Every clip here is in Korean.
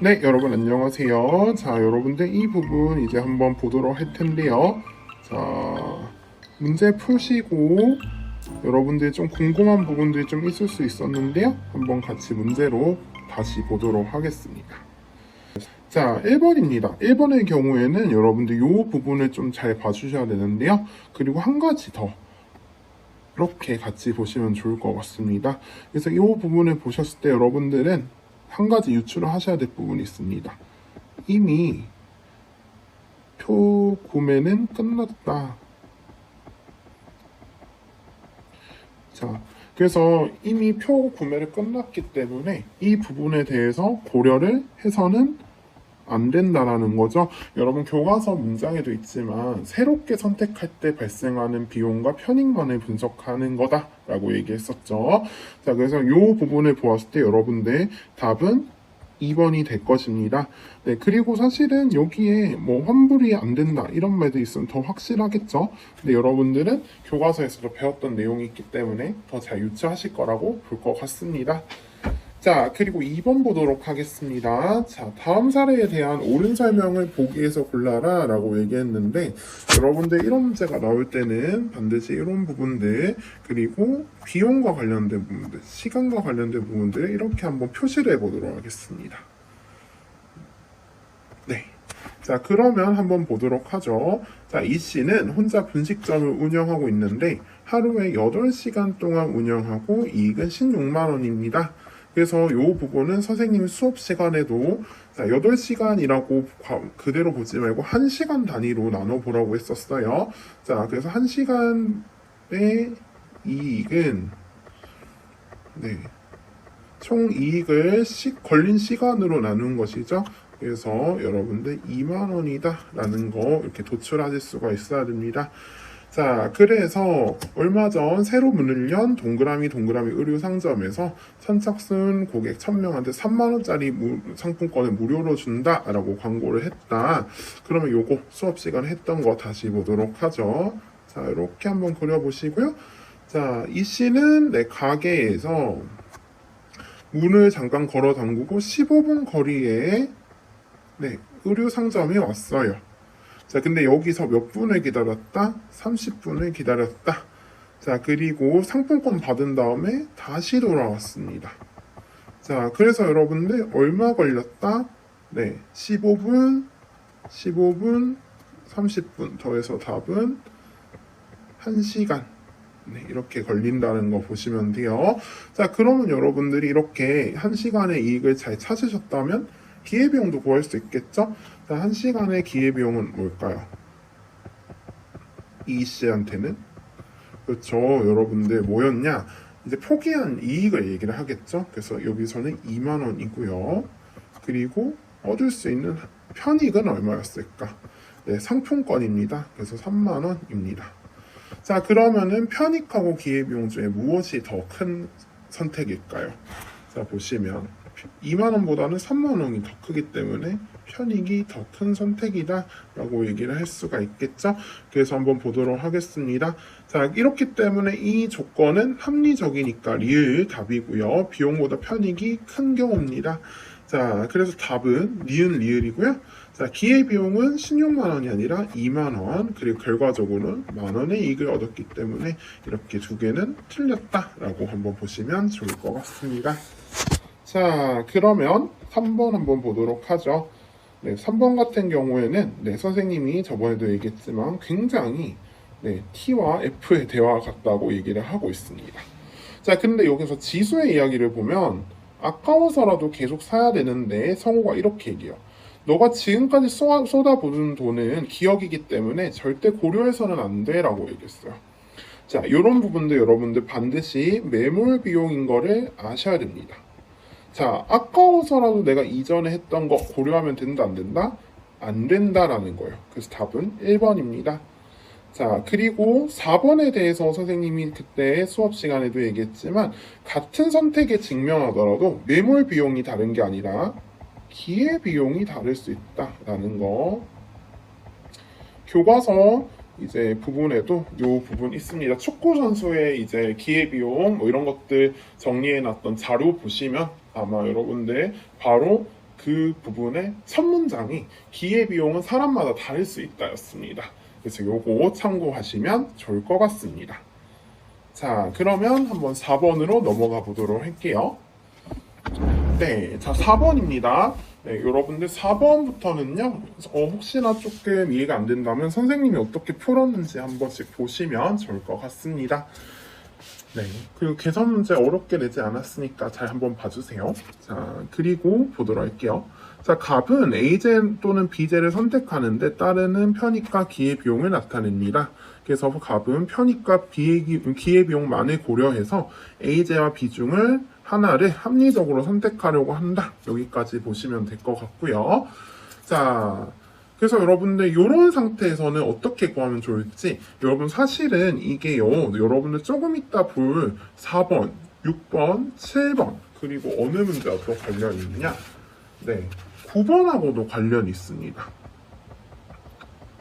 네, 여러분 안녕하세요. 자, 여러분들 이 부분 이제 한번 보도록 할 텐데요. 자, 문제 푸시고 여러분들 좀 궁금한 부분들이 좀 있을 수 있었는데요. 한번 같이 문제로 다시 보도록 하겠습니다. 자, 1번입니다. 1번의 경우에는 여러분들 이 부분을 좀 잘 봐주셔야 되는데요. 그리고 한 가지 더 이렇게 같이 보시면 좋을 것 같습니다. 그래서 이 부분을 보셨을 때 여러분들은 한 가지 유추를 하셔야 될 부분이 있습니다. 이미 표 구매는 끝났다. 자, 그래서 이미 표 구매를 끝났기 때문에 이 부분에 대해서 고려를 해서는 안 된다라는 거죠. 여러분 교과서 문장에도 있지만 새롭게 선택할 때 발생하는 비용과 편익만을 분석하는 거다라고 얘기했었죠. 자, 그래서 이 부분을 보았을 때 여러분들 답은 2번이 될 것입니다. 네, 그리고 사실은 여기에 뭐 환불이 안 된다 이런 말도 있으면 더 확실하겠죠. 근데 여러분들은 교과서에서도 배웠던 내용이 있기 때문에 더 잘 유추하실 거라고 볼 것 같습니다. 자, 그리고 2번 보도록 하겠습니다. 자, 다음 사례에 대한 옳은 설명을 보기에서 골라라 라고 얘기했는데 여러분들 이런 문제가 나올 때는 반드시 이런 부분들 그리고 비용과 관련된 부분들, 시간과 관련된 부분들 이렇게 한번 표시를 해보도록 하겠습니다. 네. 자, 그러면 한번 보도록 하죠. 자, 이 씨는 혼자 분식점을 운영하고 있는데 하루에 8시간 동안 운영하고 이익은 16만 원입니다. 그래서 이 부분은 선생님 수업 시간에도 8시간이라고 그대로 보지 말고 1시간 단위로 나눠보라고 했었어요. 자, 그래서 1시간의 이익은 총 이익을 걸린 시간으로 나눈 것이죠. 그래서 여러분들 2만 원이다 라는 거 이렇게 도출하실 수가 있어야 됩니다. 자, 그래서 얼마 전 새로 문을 연 동그라미 의류 상점에서 선착순 고객 1000명한테 3만원짜리 상품권을 무료로 준다라고 광고를 했다. 그러면 요거 수업 시간에 했던 거 다시 보도록 하죠. 자, 이렇게 한번 그려보시고요. 자, 이 씨는 내 가게에서 문을 잠깐 걸어 잠그고 15분 거리에 의류 상점에 왔어요. 자, 근데 여기서 몇 분을 기다렸다? 30분을 기다렸다. 자, 그리고 상품권 받은 다음에 다시 돌아왔습니다. 자, 그래서 여러분들 얼마 걸렸다? 15분, 30분 더해서 답은 1시간. 이렇게 걸린다는 거 보시면 돼요. 자, 그러면 여러분들이 이렇게 1시간의 이익을 잘 찾으셨다면 기회비용도 구할 수 있겠죠? 자, 1시간의 기회비용은 뭘까요? 이 씨한테는 그렇죠. 여러분들 뭐였냐? 이제 포기한 이익을 얘기를 하겠죠. 그래서 여기서는 2만 원이고요. 그리고 얻을 수 있는 편익은 얼마였을까? 상품권입니다. 그래서 3만 원입니다. 자, 그러면은 편익하고 기회비용 중에 무엇이 더 큰 선택일까요? 자, 보시면 2만 원보다는 3만 원이 더 크기 때문에 편익이 더 큰 선택이다 라고 얘기를 할 수가 있겠죠. 그래서 한번 보도록 하겠습니다. 자, 이렇기 때문에 이 조건은 합리적이니까 리을 답이고요. 비용보다 편익이 큰 경우입니다. 자, 그래서 답은 니은 리을이고요. 자, 기회비용은 16만 원이 아니라 2만 원, 그리고 결과적으로는 만 원의 이익을 얻었기 때문에 이렇게 두 개는 틀렸다라고 한번 보시면 좋을 것 같습니다. 자, 그러면 3번 한번 보도록 하죠. 3번 같은 경우에는 선생님이 저번에도 얘기했지만 굉장히 T와 F의 대화가 같다고 얘기를 하고 있습니다. 자, 근데 여기서 지수의 이야기를 보면 아까워서라도 계속 사야 되는데 성우가 이렇게 얘기해요. 너가 지금까지 쏟아부은 돈은 기억이기 때문에 절대 고려해서는 안 돼 라고 얘기했어요. 자, 이런 부분도 여러분들 반드시 매몰 비용인 거를 아셔야 됩니다. 자, 아까워서라도 내가 이전에 했던 거 고려하면 된다 안 된다? 안 된다라는 거예요. 그래서 답은 1번입니다. 자, 그리고 4번에 대해서 선생님이 그때 수업 시간에도 얘기했지만 같은 선택에 직면하더라도 매몰 비용이 다른 게 아니라 기회 비용이 다를 수 있다라는 거. 교과서 이제 부분에도 요 부분 있습니다. 축구 선수의 이제 기회 비용 뭐 이런 것들 정리해 놨던 자료 보시면 아마 여러분들 바로 그 부분의 첫 문장이 기회비용은 사람마다 다를 수 있다였습니다. 그래서 요거 참고하시면 좋을 것 같습니다. 자, 그러면 한번 4번으로 넘어가 보도록 할게요. 네, 자 4번입니다. 네, 여러분들 4번부터는요, 혹시나 조금 이해가 안 된다면 선생님이 어떻게 풀었는지 한 번씩 보시면 좋을 것 같습니다. 네, 그리고 계산 문제 어렵게 내지 않았으니까 잘 한번 봐주세요. 자, 그리고 보도록 할게요. 자, 값은 A제 또는 B제를 선택하는데 따르는 편익과 기회비용을 나타냅니다. 그래서 값은 편익과 기회비용만을 고려해서 A제와 B중을 하나를 합리적으로 선택하려고 한다. 여기까지 보시면 될 것 같고요. 자, 그래서 여러분들 이런 상태에서는 어떻게 구하면 좋을지, 여러분 사실은 이게요, 여러분들 조금 이따 볼 4번, 6번, 7번 그리고 어느 문제와 또 관련이 있냐? 네, 9번하고도 관련이 있습니다.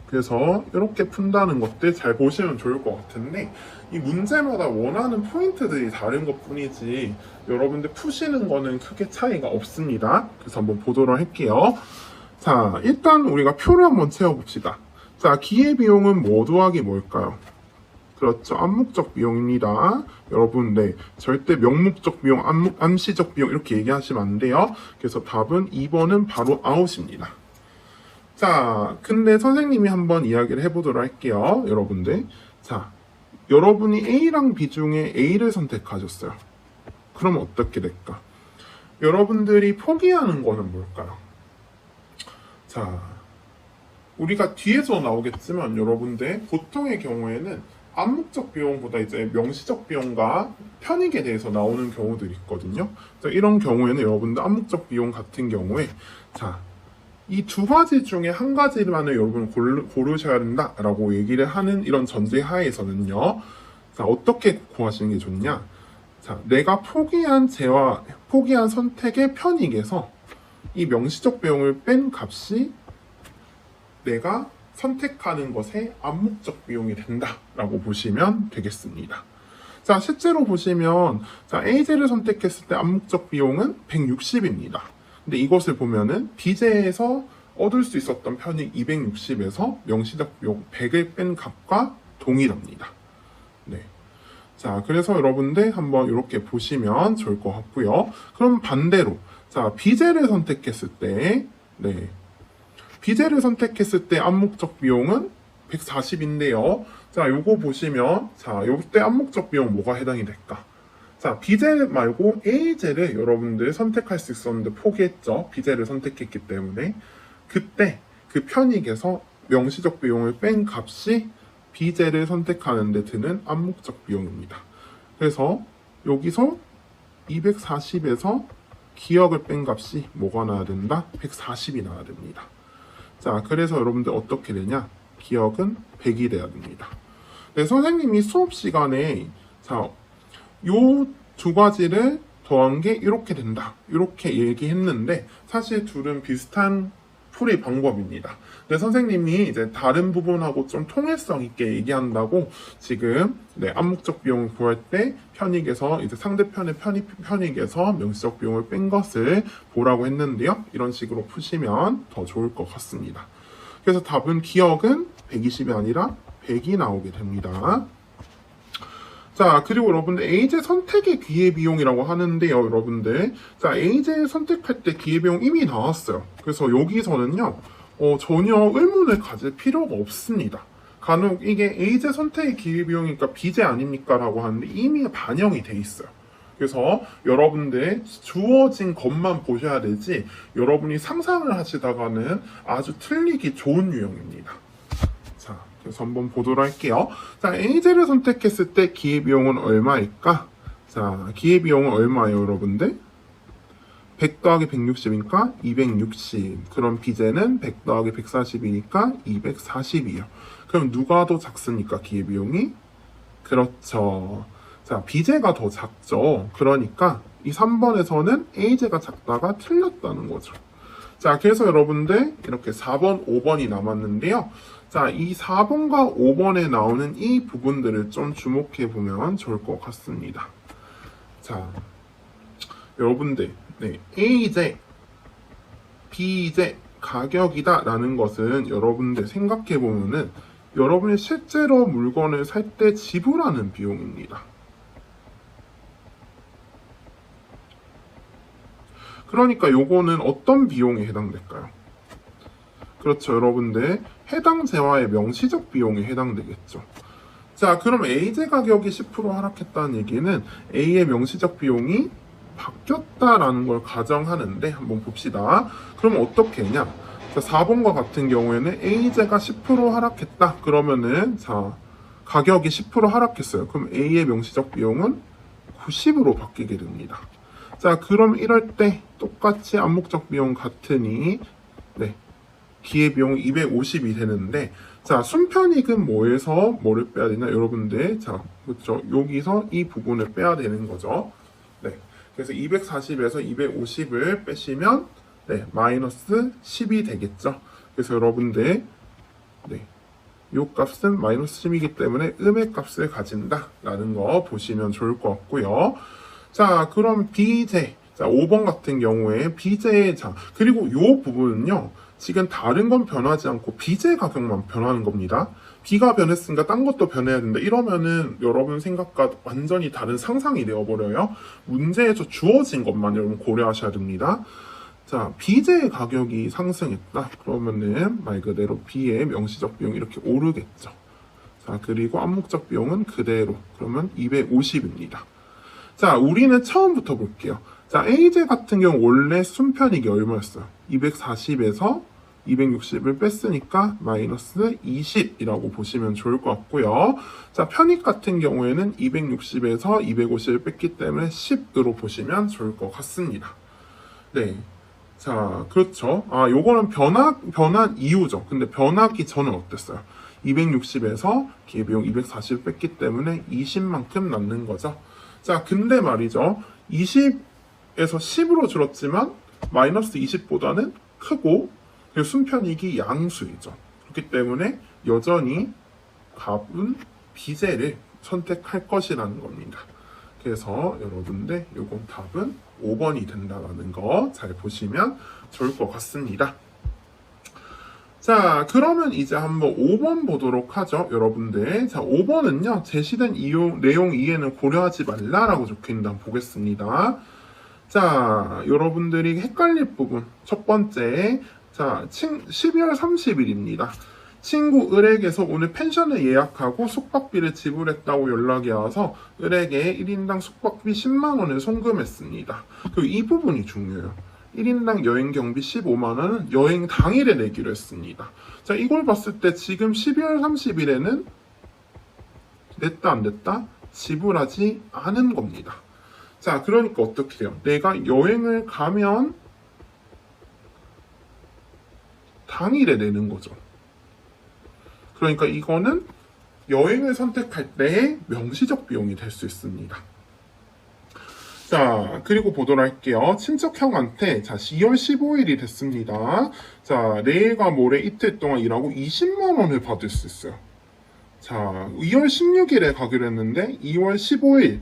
그래서 이렇게 푼다는 것들 잘 보시면 좋을 것 같은데, 이 문제마다 원하는 포인트들이 다른 것 뿐이지 여러분들 푸시는 거는 크게 차이가 없습니다. 그래서 한번 보도록 할게요. 자, 일단 우리가 표를 한번 채워봅시다. 자, 기회비용은 뭐 더하기 뭘까요? 그렇죠, 암묵적 비용입니다. 여러분, 네, 절대 명목적 비용, 암시적 비용 이렇게 얘기하시면 안 돼요. 그래서 답은 2번은 바로 아웃입니다. 자, 근데 선생님이 한번 이야기를 해보도록 할게요. 여러분들, 자, 여러분이 A랑 B 중에 A를 선택하셨어요. 그럼 어떻게 될까? 여러분들이 포기하는 거는 뭘까요? 자, 우리가 뒤에서 나오겠지만 여러분들 보통의 경우에는 암묵적 비용보다 이제 명시적 비용과 편익에 대해서 나오는 경우들이 있거든요. 자, 이런 경우에는 여러분들 암묵적 비용 같은 경우에, 자, 이 두 가지 중에 한 가지만을 여러분 고르셔야 된다라고 얘기를 하는 이런 전제 하에서는요, 자, 어떻게 구하시는 게 좋냐? 자, 내가 포기한 선택의 편익에서 이 명시적 비용을 뺀 값이 내가 선택하는 것의 암묵적 비용이 된다라고 보시면 되겠습니다. 자, 실제로 보시면, 자, A제를 선택했을 때 암묵적 비용은 160입니다. 근데 이것을 보면은 B제에서 얻을 수 있었던 편익 260에서 명시적 비용 100을 뺀 값과 동일합니다. 네. 자, 그래서 여러분들 한번 이렇게 보시면 좋을 것 같고요. 그럼 반대로, 자, B제를 선택했을 때, 네, B제를 선택했을 때 암묵적 비용은 140인데요. 자, 요거 보시면, 자, 요때 암묵적 비용 뭐가 해당이 될까? 자, B제 말고 A제를 여러분들 선택할 수 있었는데 포기했죠. B제를 선택했기 때문에. 그때 그 편익에서 명시적 비용을 뺀 값이 B제를 선택하는 데 드는 암묵적 비용입니다. 그래서 여기서 240에서 기억을 뺀 값이 뭐가 나야 된다? 140이 나야 됩니다. 자, 그래서 여러분들 어떻게 되냐? 기억은 100이 돼야 됩니다. 네, 선생님이 수업 시간에, 자, 요 두 가지를 더한 게 이렇게 된다, 이렇게 얘기했는데 사실 둘은 비슷한 풀이 방법입니다. 근데 선생님이 이제 다른 부분하고 좀 통일성 있게 얘기한다고 지금, 네, 암묵적 비용을 구할 때 편익에서 이제 상대편의 편익에서 명시적 비용을 뺀 것을 보라고 했는데요. 이런 식으로 푸시면 더 좋을 것 같습니다. 그래서 답은 기억은 120이 아니라 100이 나오게 됩니다. 자, 그리고 여러분들 A제 선택의 기회비용이라고 하는데요, 여러분들. 자, A제 선택할 때 기회비용 이미 나왔어요. 그래서 여기서는요, 전혀 의문을 가질 필요가 없습니다. 간혹 이게 A제 선택의 기회비용이니까 B제 아닙니까? 라고 하는데 이미 반영이 돼 있어요. 그래서 여러분들 주어진 것만 보셔야 되지, 여러분이 상상을 하시다가는 아주 틀리기 좋은 유형입니다. 자, 그래서 한번 보도록 할게요. 자, A제를 선택했을 때 기회비용은 얼마일까? 자, 기회비용은 얼마예요, 여러분들? 100 더하기 160이니까 260. 그럼 B제는 100 더하기 140이니까 240이에요. 그럼 누가 더 작습니까, 기회비용이? 그렇죠. 자, B제가 더 작죠. 그러니까 이 3번에서는 A제가 작다가 틀렸다는 거죠. 자, 그래서 여러분들 이렇게 4번, 5번이 남았는데요. 자, 이 4번과 5번에 나오는 이 부분들을 좀 주목해 보면 좋을 것 같습니다. 자, 여러분들, 네, A제, 비이제 가격이다 라는 것은 여러분들 생각해 보면은 여러분이 실제로 물건을 살 때 지불하는 비용입니다. 그러니까 요거는 어떤 비용에 해당될까요? 그렇죠, 여러분들 해당 재화의 명시적 비용에 해당되겠죠. 자, 그럼 A제 가격이 10% 하락했다는 얘기는 A의 명시적 비용이 바뀌었다라는 걸 가정하는데 한번 봅시다. 그럼 어떻게 했냐? 자, 4번과 같은 경우에는 A제가 10% 하락했다. 그러면은 자, 가격이 10% 하락했어요. 그럼 A의 명시적 비용은 90으로 바뀌게 됩니다. 자, 그럼 이럴 때 똑같이 암묵적 비용 같으니 네, 기회비용이 250이 되는데, 자, 순편익은 뭐에서 뭐를 빼야 되냐, 여러분들. 자, 그렇죠. 여기서 이 부분을 빼야 되는 거죠. 네. 그래서 240에서 250을 빼시면, 네, 마이너스 10이 되겠죠. 그래서 여러분들, 네, 요 값은 마이너스 10이기 때문에 음의 값을 가진다라는 거 보시면 좋을 것 같고요. 자, 그럼 B제. 자, 5번 같은 경우에 B제, 자, 그리고 요 부분은요, 지금 다른 건 변하지 않고 B제 가격만 변하는 겁니다. B가 변했으니까 딴 것도 변해야 된다. 이러면은 여러분 생각과 완전히 다른 상상이 되어버려요. 문제에서 주어진 것만 여러분 고려하셔야 됩니다. 자, B제의 가격이 상승했다. 그러면은 말 그대로 B의 명시적 비용이 이렇게 오르겠죠. 자, 그리고 암묵적 비용은 그대로. 그러면 250입니다. 자, 우리는 처음부터 볼게요. 자, A제 같은 경우 원래 순편익이 얼마였어요? 240에서 260을 뺐으니까 마이너스 20이라고 보시면 좋을 것 같고요. 자, 편익 같은 경우에는 260에서 250을 뺐기 때문에 10으로 보시면 좋을 것 같습니다. 네. 자, 그렇죠. 아, 요거는 변한 이유죠. 근데 변하기 전은 어땠어요? 260에서 기회비용 240을 뺐기 때문에 20만큼 남는 거죠. 자, 근데 말이죠. 20에서 10으로 줄었지만 마이너스 20보다는 크고 순편익이 양수이죠. 그렇기 때문에 여전히 값은 B제를 선택할 것이라는 겁니다. 그래서 여러분들 요건 답은 5번이 된다는 거 잘 보시면 좋을 것 같습니다. 자, 그러면 이제 한번 5번 보도록 하죠, 여러분들. 자, 5번은요, 제시된 내용 이해는 고려하지 말라라고 적혀있는데 한번 보겠습니다. 자, 여러분들이 헷갈릴 부분. 첫 번째, 자, 12월 30일입니다. 친구 을에게서 오늘 펜션을 예약하고 숙박비를 지불했다고 연락이 와서 을에게 1인당 숙박비 10만원을 송금했습니다. 그리고 이 부분이 중요해요. 1인당 여행 경비 15만원은 여행 당일에 내기로 했습니다. 자, 이걸 봤을 때 지금 12월 30일에는 냈다 안 냈다? 지불하지 않은 겁니다. 자, 그러니까 어떻게 해요? 내가 여행을 가면 당일에 내는 거죠. 그러니까 이거는 여행을 선택할 때의 명시적 비용이 될 수 있습니다. 자, 그리고 보도록 할게요. 친척형한테, 자, 2월 15일이 됐습니다. 자, 내일과 모레 이틀 동안 일하고 20만원을 받을 수 있어요. 자, 2월 16일에 가기로 했는데, 2월 15일에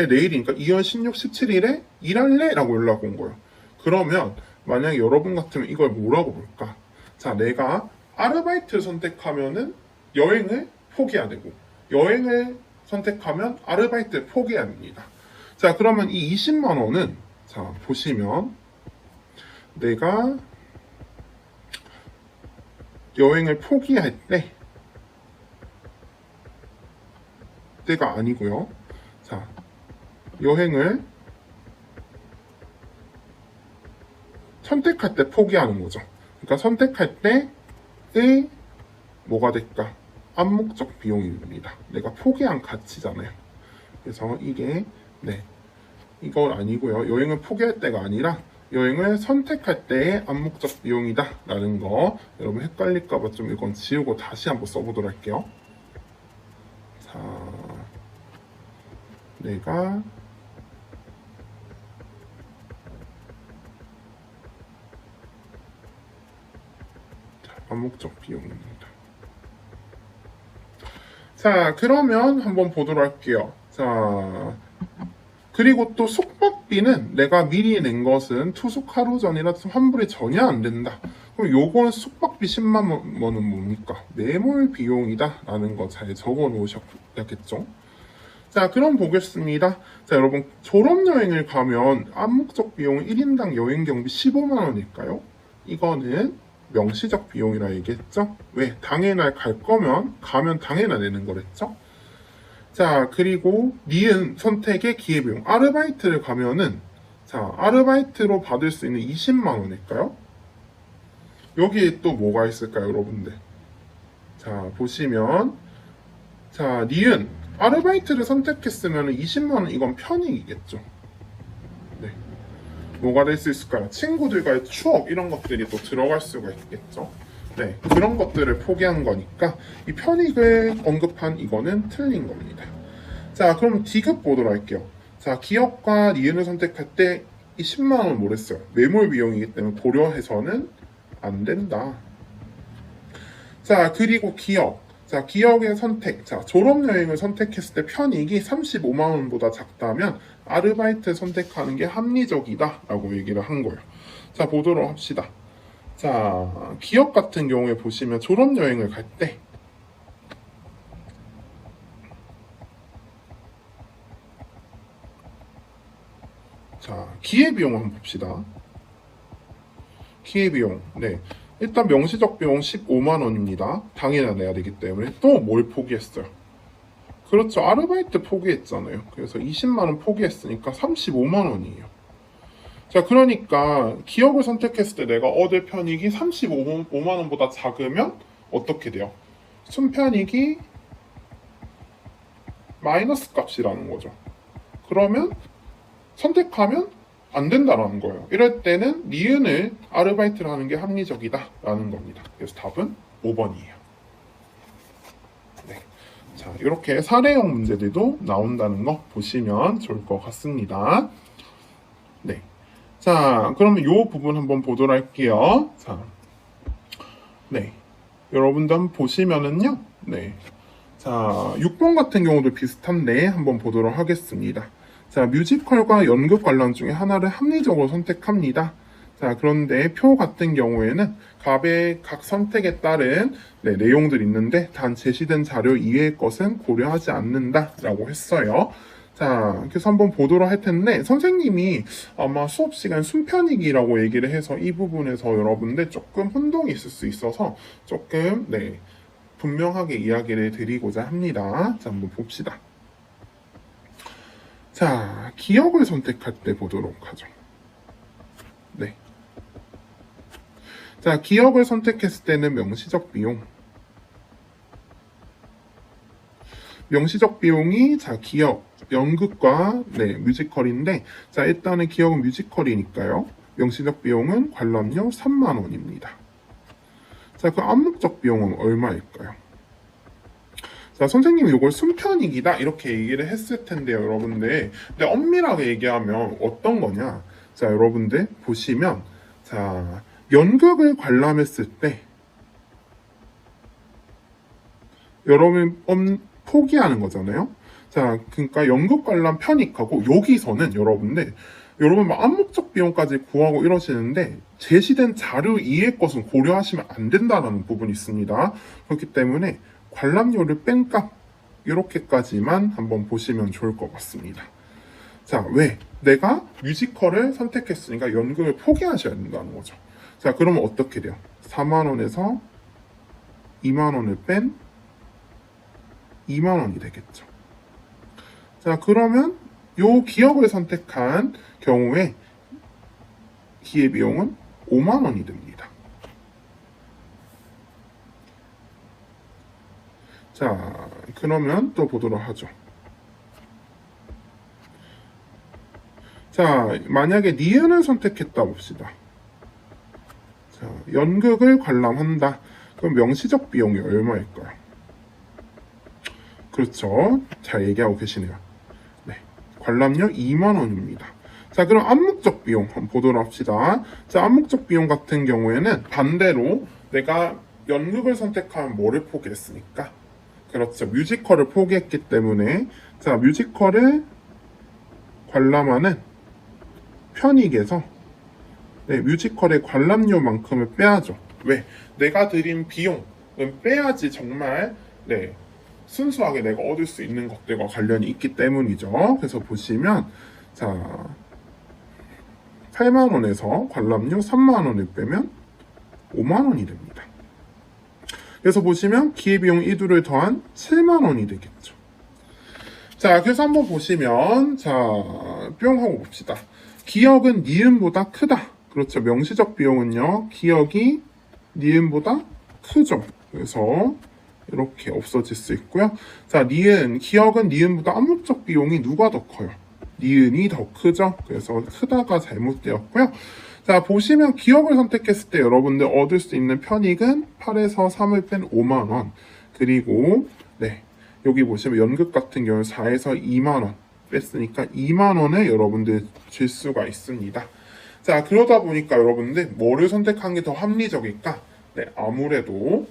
내일이니까 2월 16, 17일에 일할래? 라고 연락 온 거예요. 그러면, 만약 여러분 같으면 이걸 뭐라고 볼까? 자, 내가 아르바이트를 선택하면은 여행을 포기해야 되고, 여행을 선택하면 아르바이트를 포기해야 됩니다. 자, 그러면 이 20만 원은 자, 보시면 내가 여행을 포기할 때가 아니고요. 자, 여행을 선택할 때 포기하는 거죠. 그러니까 선택할 때의 뭐가 될까? 암묵적 비용입니다. 내가 포기한 가치잖아요. 그래서 이게 네, 이건 아니고요. 여행을 포기할 때가 아니라 여행을 선택할 때의 암묵적 비용이다 라는 거, 여러분 헷갈릴까봐 좀 이건 지우고 다시 한번 써보도록 할게요. 자, 내가 암묵적 비용입니다. 자, 그러면 한번 보도록 할게요. 자, 그리고 또 숙박비는 내가 미리 낸 것은 투숙 하루 전이라 환불이 전혀 안 된다. 그럼 요거는 숙박비 10만 원은 뭡니까? 매몰 비용이다 라는 거 잘 적어 놓으셔야겠죠. 자, 그럼 보겠습니다. 자, 여러분 졸업여행을 가면 암묵적 비용은 1인당 여행 경비 15만 원일까요? 이거는 명시적 비용이라 얘기했죠. 왜? 당일날 갈 거면 가면 당일날 내는 거랬죠. 자, 그리고 니은 선택의 기회비용. 아르바이트를 가면은 자, 아르바이트로 받을 수 있는 20만 원일까요? 여기에 또 뭐가 있을까요, 여러분들? 자, 보시면 자, 니은 아르바이트를 선택했으면 20만 원 이건 편익이겠죠. 네. 뭐가 될 수 있을까요? 친구들과의 추억 이런 것들이 또 들어갈 수가 있겠죠. 네, 그런 것들을 포기한 거니까 이 편익을 언급한 이거는 틀린 겁니다. 자, 그럼 디귿 보도록 할게요. 자, 기업과 니은을 선택할 때 이 10만 원 뭐랬어요? 매몰 비용이기 때문에 고려해서는 안 된다. 자, 그리고 기업. 자, 기업의 선택. 자, 졸업여행을 선택했을 때 편익이 35만 원보다 작다면 아르바이트 선택하는 게 합리적이다 라고 얘기를 한 거예요. 자, 보도록 합시다. 자, 기업 같은 경우에 보시면 졸업여행을 갈 때 자, 기회비용 한번 봅시다. 기회비용. 네. 일단 명시적 비용 15만 원입니다. 당일날 내야 되기 때문에 또 뭘 포기했어요? 그렇죠. 아르바이트 포기했잖아요. 그래서 20만 원 포기했으니까 35만 원이에요. 자, 그러니까 기업을 선택했을 때 내가 얻을 편익이 35만 원보다 작으면 어떻게 돼요? 순편익이 마이너스 값이라는 거죠. 그러면 선택하면 안 된다라는 거예요. 이럴 때는 니은을 아르바이트를 하는 게 합리적이다라는 겁니다. 그래서 답은 5번이에요. 네. 자, 이렇게 사례형 문제들도 나온다는 거 보시면 좋을 것 같습니다. 네. 자, 그러면 이 부분 한번 보도록 할게요. 자, 네. 여러분도 한번 보시면은요. 네. 자, 6번 같은 경우도 비슷한데 한번 보도록 하겠습니다. 자, 뮤지컬과 연극 관람 중에 하나를 합리적으로 선택합니다. 자, 그런데 표 같은 경우에는 값의 각 선택에 따른 내용들이 있는데 단 제시된 자료 이외의 것은 고려하지 않는다라고 했어요. 자, 그래서 한번 보도록 할 텐데 선생님이 아마 수업 시간 순편익이라고 얘기를 해서 이 부분에서 여러분들 조금 혼동이 있을 수 있어서 조금 분명하게 이야기를 드리고자 합니다. 자, 한번 봅시다. 자, 기억을 선택할 때 보도록 하죠. 네. 자, 기억을 선택했을 때는 명시적 비용. 명시적 비용이 자, 기억, 연극과 뮤지컬인데 자, 일단은 기억은 뮤지컬이니까요. 명시적 비용은 관람료 3만 원입니다. 자, 그 암묵적 비용은 얼마일까요? 자, 선생님이 이걸 순편익이다 이렇게 얘기를 했을 텐데요, 여러분들. 근데 엄밀하게 얘기하면 어떤 거냐? 자, 여러분들 보시면 자, 연극을 관람했을 때 여러분 포기하는 거잖아요. 자, 그러니까 연극 관람 편익하고 여기서는 여러분 암묵적 비용까지 구하고 이러시는데 제시된 자료 이외의 것은 고려하시면 안 된다는 부분이 있습니다. 그렇기 때문에 관람료를 뺀 값 이렇게까지만 한번 보시면 좋을 것 같습니다. 자, 왜? 내가 뮤지컬을 선택했으니까 연극을 포기하셔야 된다는 거죠. 자, 그러면 어떻게 돼요? 4만 원에서 2만 원을 뺀 2만 원이 되겠죠. 자, 그러면 요 기억을 선택한 경우에 기회비용은 5만 원이 됩니다. 자, 그러면 또 보도록 하죠. 자, 만약에 니은을 선택했다 봅시다. 자, 연극을 관람한다. 그럼 명시적 비용이 얼마일까요? 그렇죠. 잘 얘기하고 계시네요. 네, 관람료 2만 원입니다. 자, 그럼 암묵적 비용 한번 보도록 합시다. 자, 암묵적 비용 같은 경우에는 반대로 내가 연극을 선택하면 뭐를 포기했으니까? 그렇죠. 뮤지컬을 포기했기 때문에 자, 뮤지컬을 관람하는 편익에서 뮤지컬의 관람료만큼을 빼야죠. 왜? 내가 들인 비용은 빼야지 정말 순수하게 내가 얻을 수 있는 것들과 관련이 있기 때문이죠. 그래서 보시면 자 8만원에서 관람료 3만원을 빼면 5만원이 됩니다. 그래서 보시면 기회비용 2두를 더한 7만원이 되겠죠. 자, 그래서 한번 보시면 자 뿅 하고 봅시다. 기역은 니은보다 크다. 그렇죠. 명시적 비용은요. 기역이 니은보다 크죠. 그래서 이렇게 없어질 수 있고요. 자, 니은, 기역은 니은보다 암묵적 비용이 누가 더 커요? 니은이 더 크죠. 그래서 크다가 잘못되었고요. 자, 보시면 기역을 선택했을 때 여러분들 얻을 수 있는 편익은 8에서 3을 뺀 5만원. 그리고 여기 보시면 연극 같은 경우 4에서 2만원 뺐으니까 2만원을 여러분들 줄 수가 있습니다. 자, 그러다 보니까 여러분들 뭐를 선택한 게 더 합리적일까? 아무래도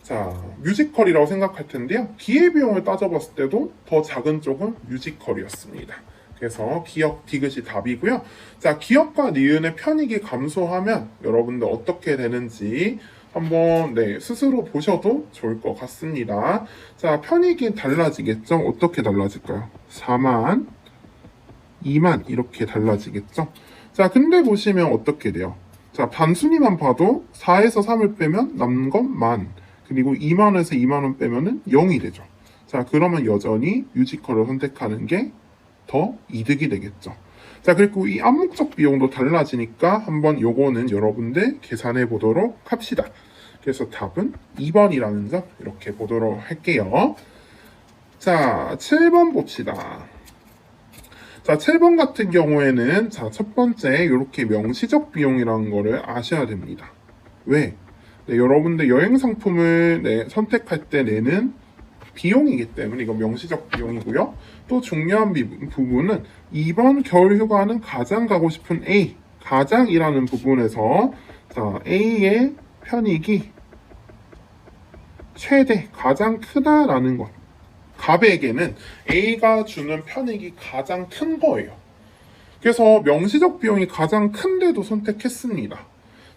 자, 뮤지컬이라고 생각할 텐데요. 기회비용을 따져봤을 때도 더 작은 쪽은 뮤지컬이었습니다. 그래서 기역 디귿이 답이고요. 자, 기역과 니은의 편익이 감소하면 여러분들 어떻게 되는지 한번 스스로 보셔도 좋을 것 같습니다. 자, 편익이 달라지겠죠? 어떻게 달라질까요? 4만, 2만 이렇게 달라지겠죠? 자, 근데 보시면 어떻게 돼요? 자, 단순히만 봐도 4에서 3을 빼면 남는 건 만, 그리고 2만원에서 2만원 빼면은 0이 되죠. 자, 그러면 여전히 뮤지컬을 선택하는 게 더 이득이 되겠죠. 자, 그리고 이 암묵적 비용도 달라지니까 한번 요거는 여러분들 계산해 보도록 합시다. 그래서 답은 2번이라는 점 이렇게 보도록 할게요. 자, 7번 봅시다. 자, 7번 같은 경우에는 자, 첫 번째 이렇게 명시적 비용이라는 거를 아셔야 됩니다. 왜? 여러분들 여행 상품을 선택할 때 내는 비용이기 때문에 이건 명시적 비용이고요. 또 중요한 부분은 이번 겨울 휴가는 가장 가고 싶은 A, 가장이라는 부분에서 자, A의 편익이 최대, 가장 크다라는 것. 갑에게는 A가 주는 편익이 가장 큰 거예요. 그래서 명시적 비용이 가장 큰데도 선택했습니다.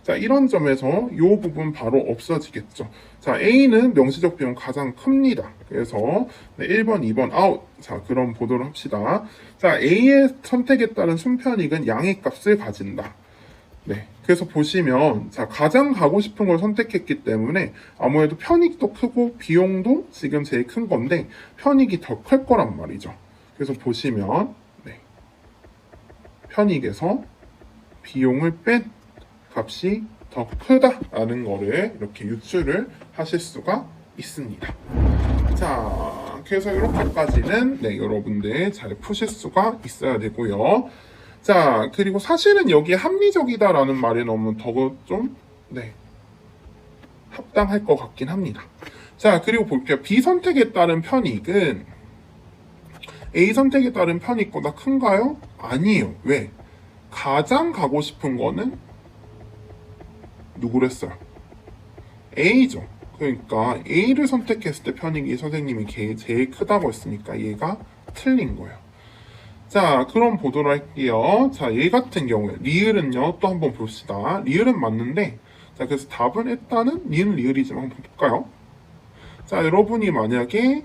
자, 이런 점에서 이 부분 바로 없어지겠죠. 자, A는 명시적 비용 가장 큽니다. 그래서 1번, 2번 아웃. 자, 그럼 보도록 합시다. 자, A의 선택에 따른 순편익은 양의 값을 가진다. 그래서 보시면 자, 가장 가고 싶은 걸 선택했기 때문에 아무래도 편익도 크고 비용도 지금 제일 큰 건데 편익이 더 클 거란 말이죠. 그래서 보시면 편익에서 비용을 뺀 값이 더 크다라는 거를 이렇게 유추를 하실 수가 있습니다. 자, 그래서 이렇게까지는 여러분들 잘 푸실 수가 있어야 되고요. 자, 그리고 사실은 여기에 합리적이다라는 말이 너무 더 좀 합당할 것 같긴 합니다. 자, 그리고 볼게요. B 선택에 따른 편익은 A 선택에 따른 편익보다 큰가요? 아니에요. 왜? 가장 가고 싶은 거는 누구랬어요? A죠. 그러니까 A를 선택했을 때 편익이 선생님이 제일 크다고 했으니까 얘가 틀린 거예요. 자, 그럼 보도록 할게요. 자, 얘 같은 경우에 리을은요, 또 한번 봅시다. 리을은 맞는데, 자, 그래서 답은 일단은 니은 리을이지만 한번 볼까요? 자, 여러분이 만약에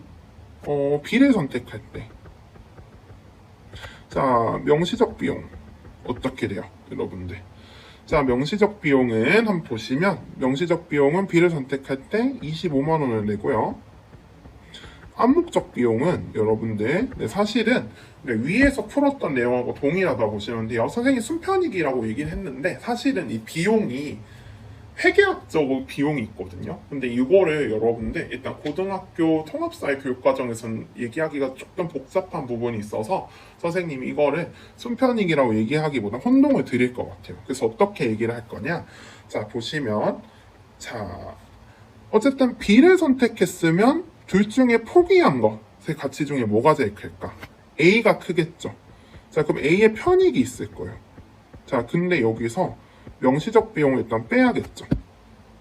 B를 선택할 때, 자, 명시적 비용 어떻게 돼요, 여러분들? 자, 명시적 비용은 한번 보시면 명시적 비용은 B를 선택할 때 25만 원을 내고요. 암묵적 비용은 여러분들 사실은 위에서 풀었던 내용하고 동일하다고 보시면 돼요. 선생님이 순편익이라고 얘기를 했는데 사실은 이 비용이 회계학적 비용이 있거든요. 근데 이거를 여러분들 일단 고등학교 통합사회 교육과정에서는 얘기하기가 조금 복잡한 부분이 있어서 선생님이 이거를 순편익이라고 얘기하기보다 혼동을 드릴 것 같아요. 그래서 어떻게 얘기를 할 거냐? 자, 보시면 자, 어쨌든 B를 선택했으면 둘 중에 포기한 것의 가치 중에 뭐가 제일 클까? A가 크겠죠. 자, 그럼 A의 편익이 있을 거예요. 자, 근데 여기서 명시적 비용을 일단 빼야겠죠.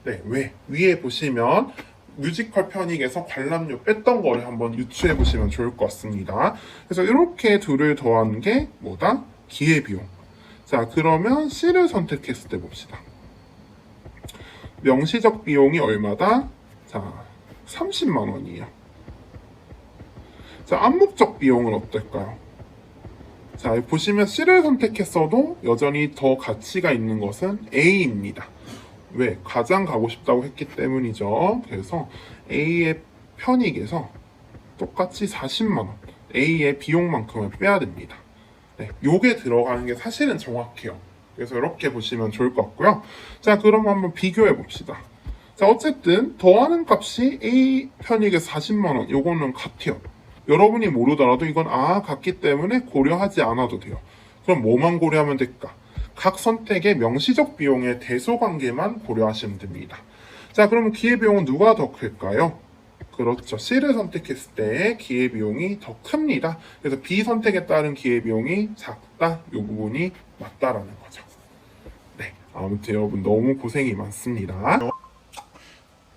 왜? 위에 보시면 뮤지컬 편익에서 관람료 뺐던 거를 한번 유추해 보시면 좋을 것 같습니다. 그래서 이렇게 둘을 더한 게 뭐다? 기회비용. 자, 그러면 C를 선택했을 때 봅시다. 명시적 비용이 얼마다? 자, 30만 원이에요. 자, 암묵적 비용은 어떨까요? 자, 보시면 C를 선택했어도 여전히 더 가치가 있는 것은 A입니다. 왜? 가장 가고 싶다고 했기 때문이죠. 그래서 A의 편익에서 똑같이 40만 원, A의 비용만큼을 빼야 됩니다. 네, 요게 들어가는 게 사실은 정확해요. 그래서 이렇게 보시면 좋을 것 같고요. 자, 그럼 한번 비교해 봅시다. 자, 어쨌든 더하는 값이 A 편익에서 40만 원, 요거는 같아요. 여러분이 모르더라도 이건 같기 때문에 고려하지 않아도 돼요. 그럼 뭐만 고려하면 될까? 각 선택의 명시적 비용의 대소관계만 고려하시면 됩니다. 자, 그러면 기회비용은 누가 더 클까요? 그렇죠. C를 선택했을 때 기회비용이 더 큽니다. 그래서 B 선택에 따른 기회비용이 작다. 이 부분이 맞다라는 거죠. 네, 아무튼 여러분 너무 고생이 많습니다.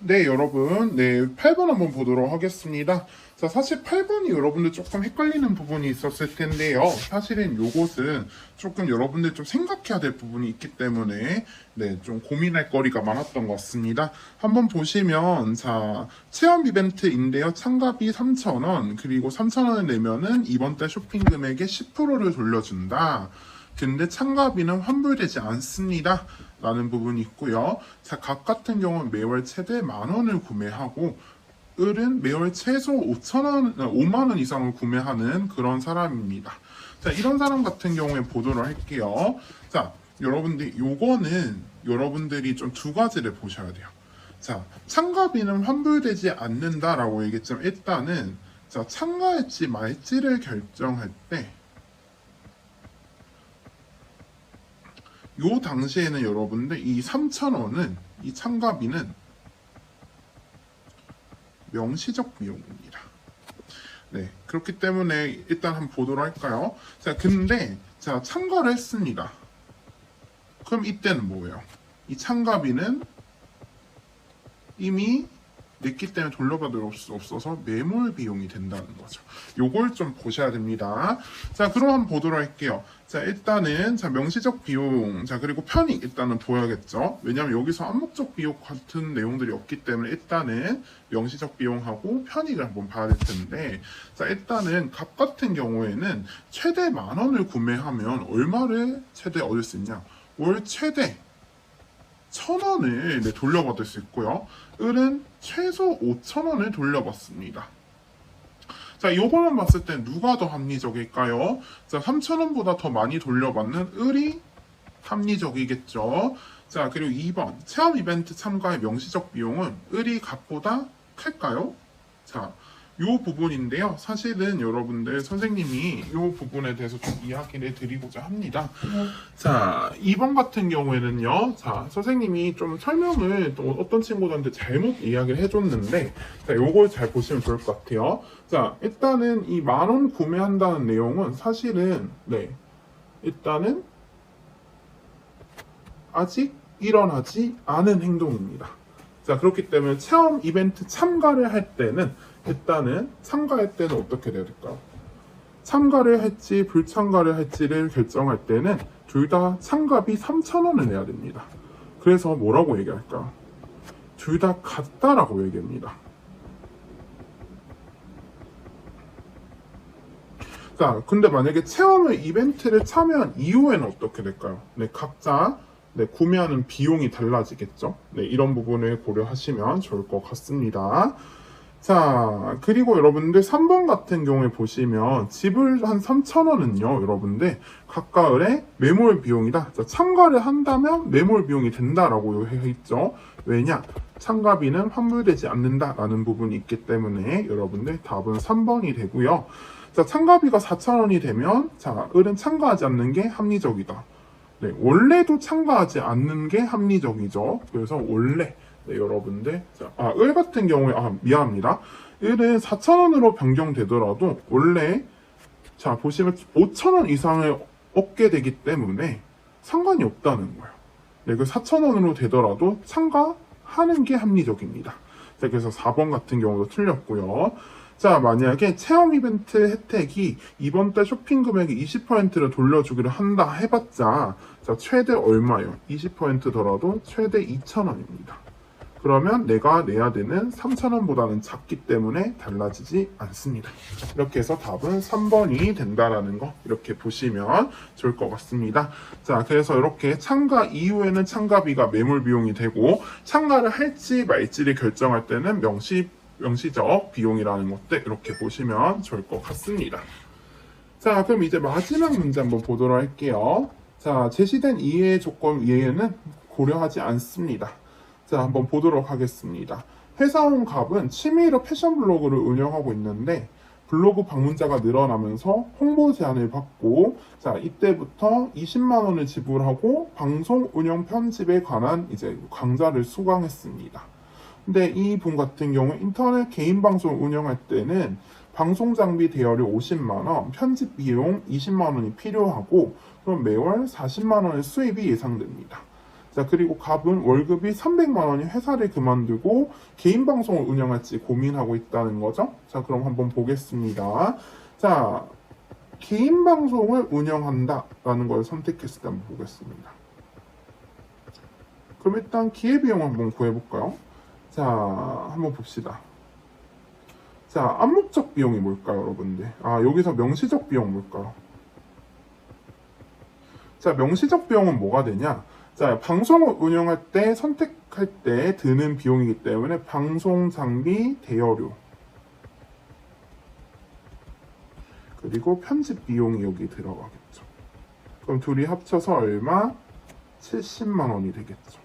네, 여러분, 8번 한번 보도록 하겠습니다. 자, 사실 8번이 여러분들 조금 헷갈리는 부분이 있었을 텐데요. 사실은 요것은 조금 여러분들 좀 생각해야 될 부분이 있기 때문에 좀 고민할 거리가 많았던 것 같습니다. 한번 보시면, 자, 체험 이벤트인데요. 참가비 3,000원, 그리고 3,000원을 내면은 이번 달 쇼핑 금액의 10%를 돌려준다. 근데 참가비는 환불되지 않습니다. 라는 부분이 있고요. 자, 각 같은 경우는 매월 최대 10,000원을 구매하고 을은 매월 최소 5만 원 이상을 구매하는 그런 사람입니다. 자, 이런 사람 같은 경우에 보도록 할게요. 자, 여러분들 요거는 여러분들이 좀 두 가지를 보셔야 돼요. 자, 참가비는 환불되지 않는다라고 얘기했지만 일단은 자, 참가할지 말지를 결정할 때 요 당시에는 여러분들 이 3,000원은 이 참가비는 명시적 비용입니다. 네, 그렇기 때문에 일단 한번 보도록 할까요? 자, 근데 자, 참가를 했습니다. 그럼 이때는 뭐예요? 이 참가비는 이미 냈기 때문에 돌려받을 수 없어서 매몰 비용이 된다는 거죠. 요걸 좀 보셔야 됩니다. 자, 그럼 한번 보도록 할게요. 자, 일단은 자, 명시적 비용, 자, 그리고 편익 일단은 보여야겠죠. 왜냐하면 여기서 암묵적 비용 같은 내용들이 없기 때문에 일단은 명시적 비용하고 편익을 한번 봐야 될 텐데, 자, 일단은 값 같은 경우에는 최대 10,000원을 구매하면 얼마를 최대 얻을 수 있냐? 월 최대 1,000원을 돌려받을 수 있고요. 을은 최소 5,000원을 돌려받습니다. 자, 요거만 봤을 때 누가 더 합리적일까요? 자, 3,000원보다 더 많이 돌려받는 을이 합리적이겠죠. 자, 그리고 2번 체험 이벤트 참가의 명시적 비용은 을이 값보다 클까요? 자, 요 부분인데요. 사실은 여러분들 선생님이 요 부분에 대해서 좀 이야기를 드리고자 합니다. 자, 2번 같은 경우에는요. 자, 선생님이 좀 설명을 또 어떤 친구들한테 잘못 이야기를 해줬는데, 자, 요걸 잘 보시면 좋을 것 같아요. 자, 일단은 이 10,000원 구매한다는 내용은 사실은, 일단은 아직 일어나지 않은 행동입니다. 자, 그렇기 때문에 체험 이벤트 참가를 할 때는 일단은 참가할 때는 어떻게 돼야 될까요? 참가를 할지 불참가를 할지를 결정할 때는 둘 다 참가비 3,000원을 내야 됩니다. 그래서 뭐라고 얘기할까요? 둘 다 같다라고 얘기합니다. 자, 근데 만약에 체험을 이벤트를 참여한 이후에는 어떻게 될까요? 각자 구매하는 비용이 달라지겠죠. 이런 부분을 고려하시면 좋을 것 같습니다. 자, 그리고 여러분들 3번 같은 경우에 보시면 지불 한 3,000원은요, 여러분들 각가을의 매몰 비용이다. 자, 참가를 한다면 매몰 비용이 된다라고 해 있죠. 왜냐? 참가비는 환불되지 않는다라는 부분이 있기 때문에 여러분들 답은 3번이 되고요. 자, 참가비가 4,000원이 되면 자, 을은 참가하지 않는 게 합리적이다. 원래도 참가하지 않는 게 합리적이죠. 그래서 원래 여러분들 을 같은 경우에 미안합니다. 을은 4,000원으로 변경되더라도 원래 자 보시면 5,000원 이상을 얻게 되기 때문에 상관이 없다는 거예요. 그 4,000원으로 되더라도 참가하는 게 합리적입니다. 자, 그래서 4번 같은 경우도 틀렸고요. 자, 만약에 체험 이벤트 혜택이 이번 달 쇼핑 금액의 20%를 돌려주기를 한다 해봤자, 자, 최대 얼마요? 20%더라도 최대 2,000원입니다. 그러면 내가 내야 되는 3,000원보다는 작기 때문에 달라지지 않습니다. 이렇게 해서 답은 3번이 된다라는 거 이렇게 보시면 좋을 것 같습니다. 자, 그래서 이렇게 참가 이후에는 참가비가 매몰 비용이 되고 참가를 할지 말지를 결정할 때는 명시적 비용이라는 것들 이렇게 보시면 좋을 것 같습니다. 자, 그럼 이제 마지막 문제 한번 보도록 할게요. 자, 제시된 이해 조건 이해는 고려하지 않습니다. 자, 한번 보도록 하겠습니다. 회사원 갑은 취미로 패션 블로그를 운영하고 있는데 블로그 방문자가 늘어나면서 홍보 제안을 받고, 자, 이때부터 20만 원을 지불하고 방송 운영 편집에 관한 이제 강좌를 수강했습니다. 근데 이 분 같은 경우 인터넷 개인 방송 운영할 때는 방송 장비 대여료 50만 원, 편집 비용 20만 원이 필요하고, 그럼 매월 40만 원의 수입이 예상됩니다. 자, 그리고 갑은 월급이 300만 원이 회사를 그만두고 개인 방송을 운영할지 고민하고 있다는 거죠. 자, 그럼 한번 보겠습니다. 자, 개인 방송을 운영한다라는 걸 선택했을 때 한번 보겠습니다. 그럼 일단 기회비용 한번 구해볼까요? 자, 한번 봅시다. 자, 암묵적 비용이 뭘까요, 여러분들? 아, 여기서 명시적 비용 뭘까요? 자, 명시적 비용은 뭐가 되냐? 자, 방송을 운영할 때 선택할 때 드는 비용이기 때문에 방송 장비 대여료 그리고 편집 비용이 여기 들어가겠죠. 그럼 둘이 합쳐서 얼마? 70만 원이 되겠죠.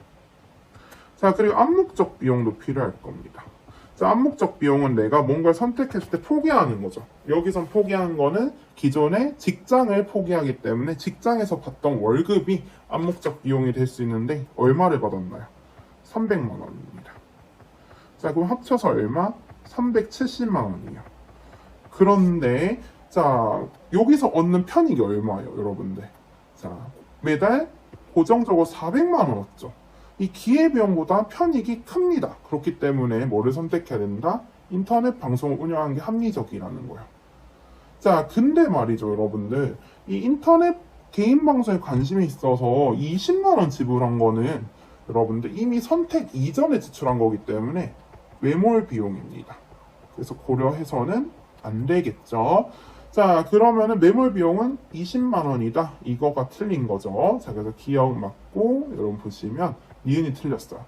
자, 그리고 암묵적 비용도 필요할 겁니다. 자, 암묵적 비용은 내가 뭔가를 선택했을 때 포기하는 거죠. 여기선 포기하는 거는 기존의 직장을 포기하기 때문에 직장에서 받던 월급이 암묵적 비용이 될 수 있는데 얼마를 받았나요? 300만 원입니다. 자, 그럼 합쳐서 얼마? 370만 원이에요. 그런데 자, 여기서 얻는 편익이 얼마예요, 여러분들? 자, 매달 고정적으로 400만 원 얻죠. 이 기회비용보다 편익이 큽니다. 그렇기 때문에 뭐를 선택해야 된다? 인터넷 방송을 운영하는 게 합리적이라는 거예요. 자, 근데 말이죠, 여러분들. 이 인터넷 개인 방송에 관심이 있어서 20만 원 지불한 거는 여러분들 이미 선택 이전에 지출한 거기 때문에 매몰 비용입니다. 그래서 고려해서는 안 되겠죠. 자, 그러면은 매몰 비용은 20만 원이다. 이거가 틀린 거죠. 자, 그래서 기억 맞고 여러분 보시면 니은이 틀렸어요.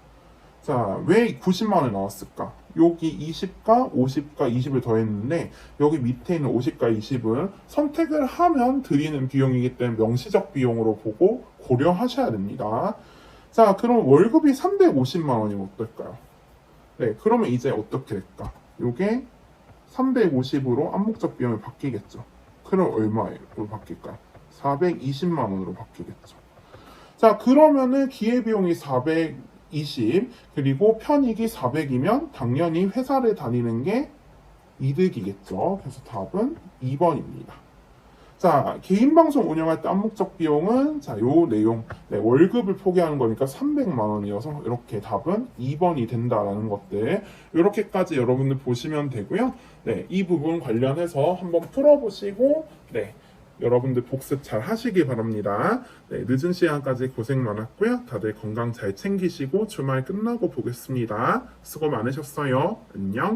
자, 왜 90만 원이 나왔을까? 여기 20과 50과 20을 더했는데 여기 밑에 있는 50과 20은 선택을 하면 드리는 비용이기 때문에 명시적 비용으로 보고 고려하셔야 됩니다. 자, 그럼 월급이 350만 원이면 어떨까요? 네, 그러면 이제 어떻게 될까? 요게 350으로 암묵적 비용이 바뀌겠죠. 그럼 얼마로 바뀔까요? 420만 원으로 바뀌겠죠. 자, 그러면은 기회비용이 420 그리고 편익이 400이면 당연히 회사를 다니는 게 이득이겠죠. 그래서 답은 2번입니다. 자, 개인 방송 운영할 때 암묵적 비용은 자, 요 내용 월급을 포기하는 거니까 300만 원이어서 이렇게 답은 2번이 된다라는 것들 이렇게까지 여러분들 보시면 되고요. 네, 이 부분 관련해서 한번 풀어보시고 여러분들 복습 잘 하시기 바랍니다. 네, 늦은 시간까지 고생 많았고요. 다들 건강 잘 챙기시고 주말 끝나고 보겠습니다. 수고 많으셨어요. 안녕.